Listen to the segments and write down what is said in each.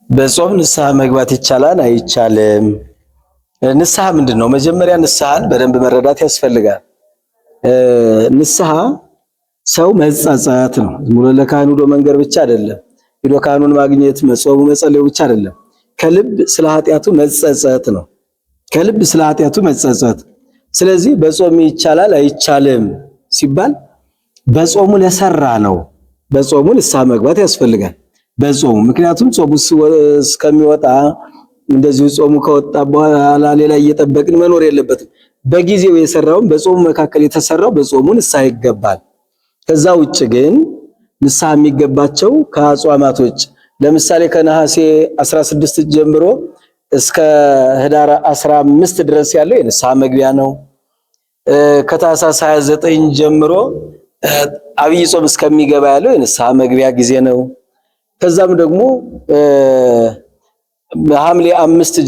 በጾም ንስሐ መግባት ይቻላል አይቻልም? ንስሐ ምንድነው? መጀመሪያ ንስሐን በደንብ መረዳት ያስፈልጋል። ንስሐ ሰው መጸጸት ነው። ሙሉ ለካህኑ ዶ መንገር ብቻ አይደለም። ሄዶ ካህኑን ማግኘት መጾሙ መጸለዩ ብቻ አይደለም። ከልብ ስለ ኃጢአቱ መጸጸት ነው። ከልብ ስለ ኃጢአቱ መጸጸት። ስለዚህ በጾም ይቻላል አይቻልም ሲባል በጾሙ ለሰራ ነው። በጾሙ ንስሐ መግባት ያስፈልጋል። በጾሙ ምክንያቱም ጾሙ እስከሚወጣ እንደዚሁ ጾሙ ከወጣ በኋላ ሌላ እየጠበቅን መኖር የለበትም። በጊዜው የሰራውን በጾሙ መካከል የተሰራው በጾሙ ንስሐ ይገባል። ከዛ ውጭ ግን ንስሐ የሚገባቸው ከአጽዋማቶች ለምሳሌ ከነሐሴ 16 ጀምሮ እስከ ህዳር 15 ድረስ ያለው የንስሐ መግቢያ ነው። ከታኅሳስ 29 ጀምሮ አብይ ጾም እስከሚገባ ያለው የንስሐ መግቢያ ጊዜ ነው። ከዛም ደግሞ ሐምሌ 5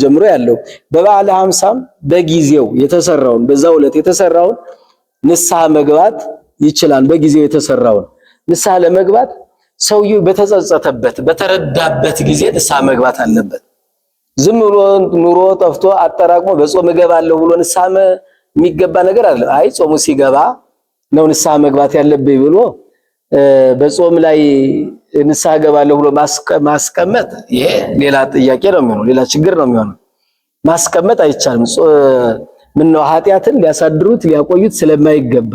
ጀምሮ ያለው በበዓለ ሐምሳም በጊዜው የተሰራውን በዛው ዕለት የተሰራውን ንስሐ መግባት ይችላል። በጊዜው የተሰራውን ንስሐ ለመግባት ሰውየው በተጸጸተበት በተረዳበት ጊዜ ንስሐ መግባት አለበት። ዝም ብሎ ኑሮ ጠፍቶ አጠራቅሞ በጾም እገባለሁ ብሎ ንስሐ የሚገባ ነገር አይደለም። አይ ጾሙ ሲገባ ነው ንስሐ መግባት ያለብኝ ብሎ በጾም ላይ ንስሐ እገባለሁ ብሎ ማስቀመጥ ይሄ ሌላ ጥያቄ ነው የሚሆነው፣ ሌላ ችግር ነው የሚሆነው። ማስቀመጥ አይቻልም። ምነው ኃጢአትን ሊያሳድሩት ሊያቆዩት ስለማይገባ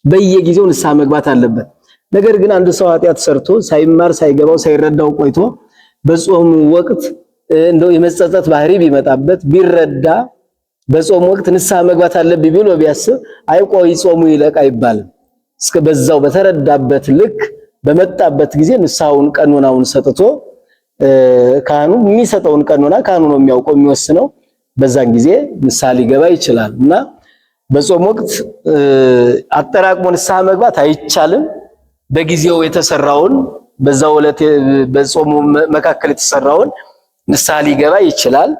በየጊዜው ንስሐ መግባት አለበት። ነገር ግን አንድ ሰው ኃጢአት ሰርቶ ሳይማር ሳይገባው ሳይረዳው ቆይቶ በጾም ወቅት እንደው የመጸጸት ባህሪ ቢመጣበት ቢረዳ በጾም ወቅት ንስሐ መግባት አለብኝ ብሎ ቢያስብ አይቆይ ጾሙ ይለቅ አይባልም። እስከ በዛው በተረዳበት ልክ በመጣበት ጊዜ ንስሐውን ቀኖናውን ሰጥቶ ካህኑ የሚሰጠውን ቀኖና ካህኑ ነው የሚያውቀው የሚወስነው። በዛን ጊዜ ንስሐ ሊገባ ይችላል እና በጾም ወቅት አጠራቅሞ ንስሐ መግባት አይቻልም። በጊዜው የተሰራውን በዛው ዕለት በጾሙ መካከል የተሰራውን ንስሐ ሊገባ ይችላል።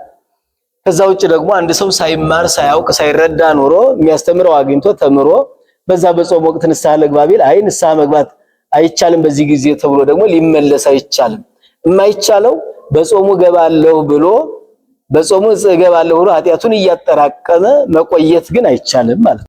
ከዛ ውጭ ደግሞ አንድ ሰው ሳይማር ሳያውቅ ሳይረዳ ኖሮ የሚያስተምረው አግኝቶ ተምሮ በዛ በጾም ወቅት ንስሐ ልግባ ቢል አይ ንስሐ መግባት አይቻልም በዚህ ጊዜ ተብሎ ደግሞ ሊመለስ አይቻልም። የማይቻለው በጾሙ እገባለሁ ብሎ ኃጢአቱን እያጠራቀመ መቆየት ግን አይቻልም ማለት ነው።